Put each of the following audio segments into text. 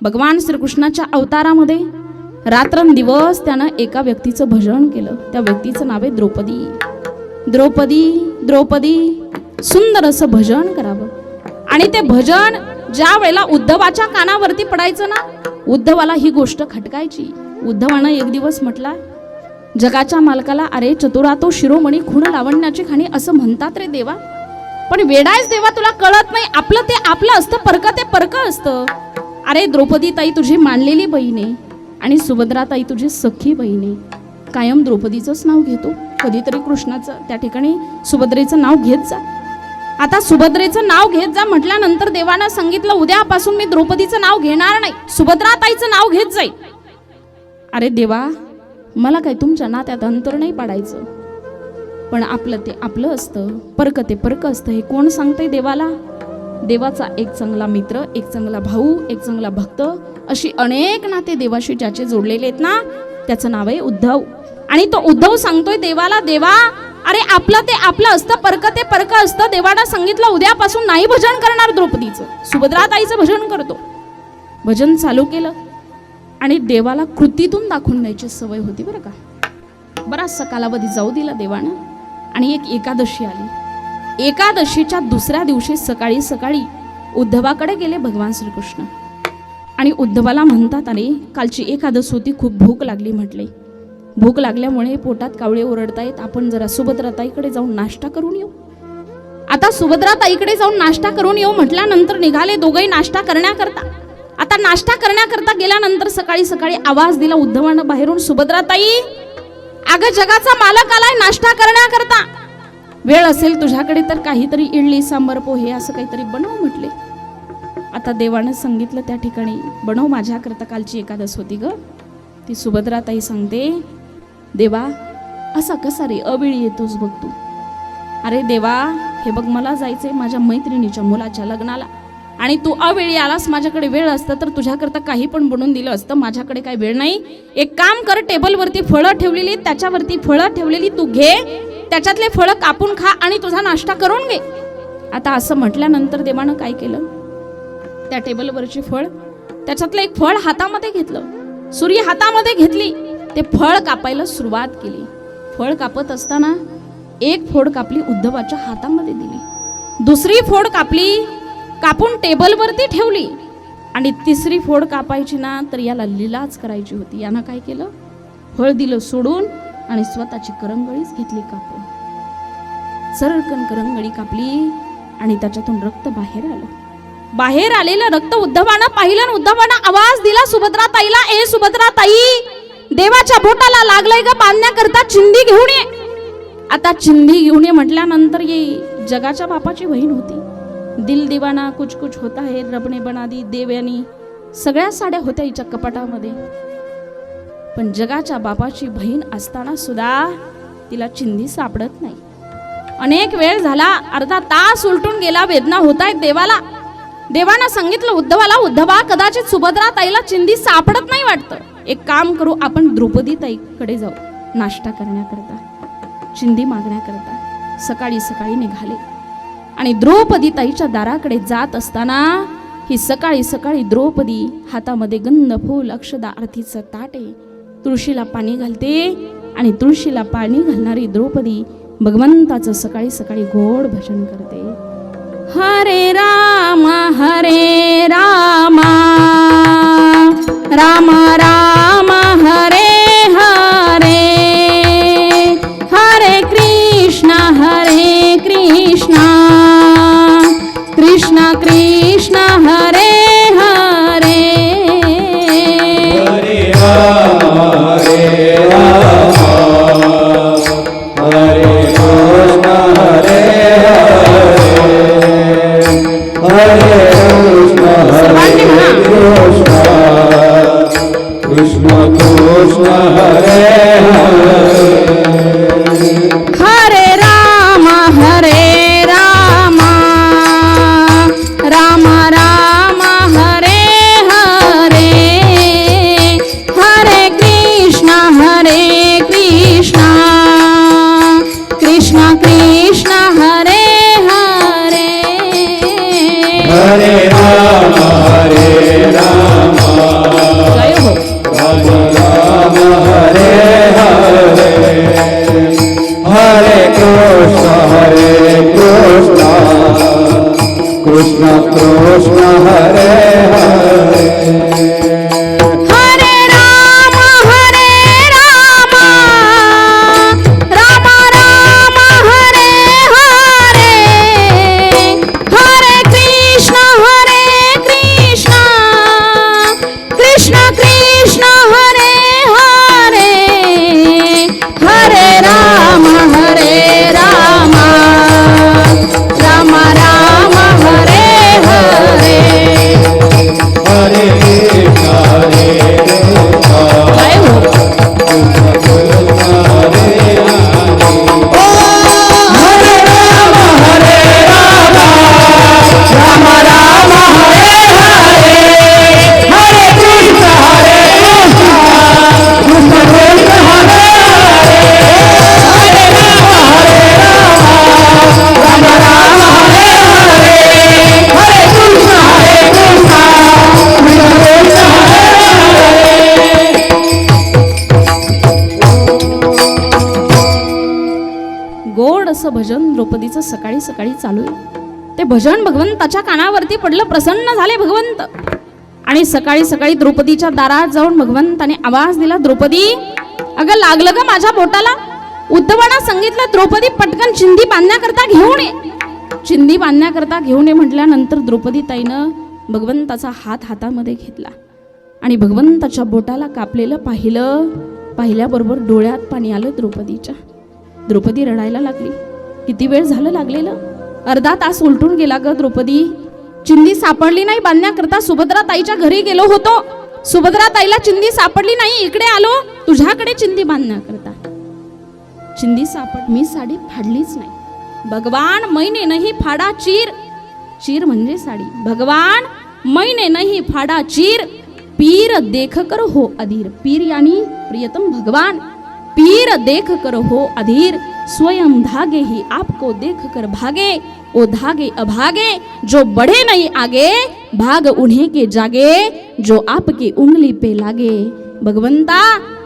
भगवान श्रीकृष्णाच्या अवतारामध्ये रात्रंदिवस त्यानं एका व्यक्तीचं भजन केलं. त्या व्यक्तीचं नाव आहे द्रौपदी. द्रौपदी द्रौपदी सुंदर असं भजन करावं. आणि ते भजन ज्या वेळेला उद्धवाच्या कानावरती पडायचं ना, उद्धवाला ही गोष्ट खटकायची. उद्धवानं एक दिवस म्हटला जगाच्या मालकाला, अरे चतुरा तो शिरोमणी खूण लावण्याची खाणी असं म्हणतात रे देवा, पण वेडायच देवा, तुला कळत नाही, आपलं ते आपलं असतं, परक ते परक असतं. अरे द्रौपदी ताई तुझी मानलेली बहीण आहे आणि सुभद्रा ताई तुझी सखी बहीण आहे. कायम द्रौपदीचंच नाव घेतो, कधीतरी कृष्णाचं त्या ठिकाणी सुभद्रेचं नाव घेत जा. आता सुभद्रेचं नाव घेत जा म्हटल्यानंतर देवानं सांगितलं उद्यापासून मी द्रौपदीचं नाव घेणार नाही, सुभद्रा ताईचं नाव घेत जाईल. अरे देवा, मला काय तुमच्या नात्यात अंतर नाही पाडायचं, पण आपलं ते आपलं असतं, परक ते परक असतं, हे कोण सांगतंय देवाला? देवाचा एक चांगला मित्र, एक चांगला भाऊ, एक चांगला भक्त, अशी अनेक नाते देवाशी ज्याचे जोडलेले आहेत ना, त्याचं नाव आहे उद्धव. आणि तो उद्धव सांगतोय देवाला, देवा अरे आपलं ते आपलं असतं, परक ते परक असतं. देवानं सांगितलं उद्यापासून नाही भजन करणार द्रौपदीचं, सुभद्रा ताईचं भजन करतो. भजन चालू केलं आणि देवाला कृतीतून दाखवून द्यायची सवय होती बरं का. बराचसा कालावधी जाऊ दिला देवानं आणि एक एकादशी आली. एकादशीच्या दुसऱ्या दिवशी सकाळी सकाळी उद्धवाकडे गेले भगवान श्रीकृष्ण आणि उद्धवाला म्हणतात, अरे कालची एकादश होती, खूप भूक लागली. म्हटले भूक लागल्यामुळे पोटात कावळे ओरडतायत, आपण जरा सुभद्रा ताईकडे जाऊन नाश्ता करून येऊ. आता सुभद्रा ताईकडे जाऊन नाश्ता करून येऊ म्हटल्यानंतर निघाले दोघंही नाश्ता करण्याकरता. आता नाश्ता करण्याकरता गेल्यानंतर सकाळी सकाळी आवाज दिला उद्धवानं बाहेरून, सुभद्रा ताई अगं जगाचा मालक आलाय नाश्ता करण्याकरता, वेळ असेल तुझ्याकडे तर काहीतरी इडली सांबर पोहे असं काहीतरी बनव म्हटले. आता देवानं सांगितलं त्या ठिकाणी बनव, माझ्याकरता कालची एकादश होती ग. ती सुभद्रा ताई सांगते, देवा असा कसा रे अवेळी येतोस बघ तू. अरे देवा हे बघ मला जायचंय माझ्या मैत्रिणीच्या मुलाच्या लग्नाला आणि तू अवेळी आलास, माझ्याकडे वेळ असतं तर तुझ्याकरता काही पण बनवून दिलं असतं, माझ्याकडे काही वेळ नाही. एक काम कर, टेबलवरती फळं ठेवलेली, त्याच्यावरती फळं ठेवलेली, तू घे, त्याच्यातले फळं कापून खा आणि तुझा नाश्ता करून घे. आता असं म्हटल्यानंतर देवानं काय केलं, त्या टेबलवरची फळ, त्याच्यातलं एक फळ हातामध्ये घेतलं, सुरी हातामध्ये घेतली, ते फळ कापायला सुरुवात केली. फळ कापत असताना एक फोड कापली, उद्धवाच्या हातामध्ये दिली. दुसरी फोड कापली, कापून टेबलवरती ठेवली. आणि तिसरी फोड कापायची ना तर याला लिलाच करायची होती. यानं काय केलं, फळ दिलं सोडून आणि स्वतःची करंगळीच घेतली कापून. सरकन करंगळी कापली आणि त्याच्यातून रक्त बाहेर आलं. बाहेर आलेलं रक्त उद्धवानं पाहिलं आणि उद्धवानं आवाज दिला सुभद्रा ताईला, ए सुभद्रा ताई देवाच्या बोटाला लागलंय ग, बांधण्याकरता चिंधी घेऊन ये. आता चिंधी घेऊन ये म्हटल्यानंतर ये जगाच्या बापाची बहीण होती. दिल दिवाना कुछ कुछ होता है, रबने बना दी देव्यानी, सगळ्या साड्या होत्या हिच्या कपाटामध्ये. पण जगाच्या बापाची बहीण असताना सुद्धा तिला चिंधी सापडत नाही. अनेक वेळ झाला, अर्धा तास उलटून गेला, वेदना होत आहेत देवाला. देवानं सांगितलं उद्धवाला, उद्धवा कदाचित सुभद्रा ताईला चिंधी सापडत नाही वाटतं, एक काम करू, आपण द्रौपदी ताईकडे जाऊ नाश्ता करण्याकरता, चिंधी मागण्याकरता. सकाळी सकाळी निघाले आणि द्रौपदी ताईच्या दाराकडे जात असताना ही सकाळी सकाळी द्रौपदी हातामध्ये गंध फूल अक्षदा आरतीचं ताट आहे, तुळशीला पाणी घालते आणि तुळशीला पाणी घालणारी द्रौपदी भगवंताचं सकाळी सकाळी गोड भजन करते. हरे राम राम राम हरे हरे, हरे कृष्ण कृष्ण कृष्ण हरे हरे. हरे राम हरे राम, हरे कृष्ण हरे हरे, हरे कृष्ण कृष्ण कृष्ण हरे हरे. हरे राम राम राम हरे हरे, हरे कृष्ण कृष्ण कृष्ण हरे हरे. हरे राम कृष्ण हरे हरे हरे राम राम राम हरे हरे हरे कृष्ण कृष्ण कृष्ण हरे हरे हरे राम राम राम हरे हरे हरे कृष्ण हरे कृष्ण काय हो कृष्ण हरे हरे हरे राम राम राम हरे हरे हरे कृष्ण कृष्ण कृष्ण हरे हरे हरे राम राम राम हरे हरे हरे कृष्ण कृष्ण कृष्ण हरे गोड असं भजन द्रौपदीचं सकाळी सकाळी चालू आहे. ते भजन भगवंताच्या कानावरती पडलं. प्रसन्न झाले भगवंत आणि सकाळी सकाळी द्रौपदीच्या दारात जाऊन भगवंताने आवाज दिला, द्रौपदी अगं लागलं ग माझ्या बोटाला. उद्धवाना सांगितलं द्रौपदी पटकन चिंधी बांधण्याकरता घेऊन ये. चिंधी बांधण्याकरता घेऊन ये म्हटल्यानंतर द्रौपदी ताईनं भगवंताचा हात हातामध्ये घेतला आणि भगवंताच्या बोटाला कापलेलं पाहिल्याबरोबर डोळ्यात पाणी आलं द्रौपदीच्या. द्रौपदी रडायला लागली. किती वेळ झालं लागलेलं, अर्धा तास उलटून गेला ग द्रौपदी. चिंधी सापडली नाही बांधण्याकरता. सुभद्रा ताईच्या घरी गेलो होतो, सुभद्रा ताईला चिंधी सापडली नाही. इकडे आलो तुझ्याकडे चिंधी बांधण्याकरता. चिंधी मी साडी फाडलीच नाही. भगवान मैने नहीं फाडा चीर. चीर म्हणजे साडी. भगवान मैने नहीं फाडा चीर. पीर देख कर हो अधीर. पीर यानी प्रियतम भगवान. पीर देख कर हो अधीर. स्वयं धागे ही आपको देख कर भागे. ओ धागे अभागे जो बढ़े नहीं आगे. भाग उन्हें के जागे जो आपके उंगली पे लागे. भगवंता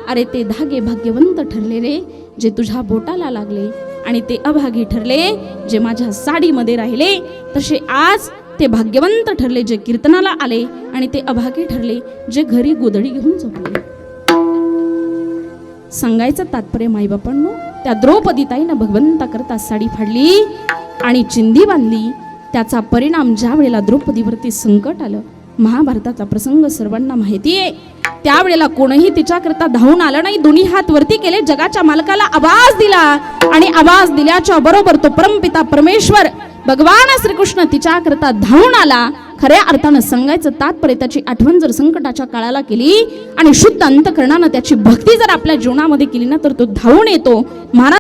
अरे ते धागे भाग्यवंत ठरले रे जे तुझ्या बोटाला लागले, आणि ते अभागी ठरले जे माझ्या साडीमध्ये राहिले. तसे आज ते भाग्यवंत ठरले जे कीर्तनाला आले, आणि ते अभागी ठरले जे घरी गोधडी घेऊन झोपले. सांगायचं तात्पर्य माईबापांनो, त्या द्रौपदीताईनं भगवंताकरता साडी फाडली आणि चिंधी बांधली. त्याचा परिणाम ज्या वेळेला द्रौपदीवरती संकट आलं, महाभारताचा प्रसंग सर्वांना माहिती आहे. त्यावेळेला कोणीही तिच्याकरता धावून आलं नाही. दोन्ही हात वरती केले, जगाच्या मालकाला आवाज दिला, आणि आवाज दिल्याच्या बरोबर तो परमपिता परमेश्वर भगवान श्रीकृष्ण तिच्याकरता धावून आला. खऱ्या अर्थानं सांगायचं तात्पर्य, त्याची आठवण जर संकटाच्या काळाला केली आणि शुद्ध अंतकरणानं त्याची भक्ती जर आपल्या जीवनामध्ये केली ना, तर तो धावून येतो. महाराज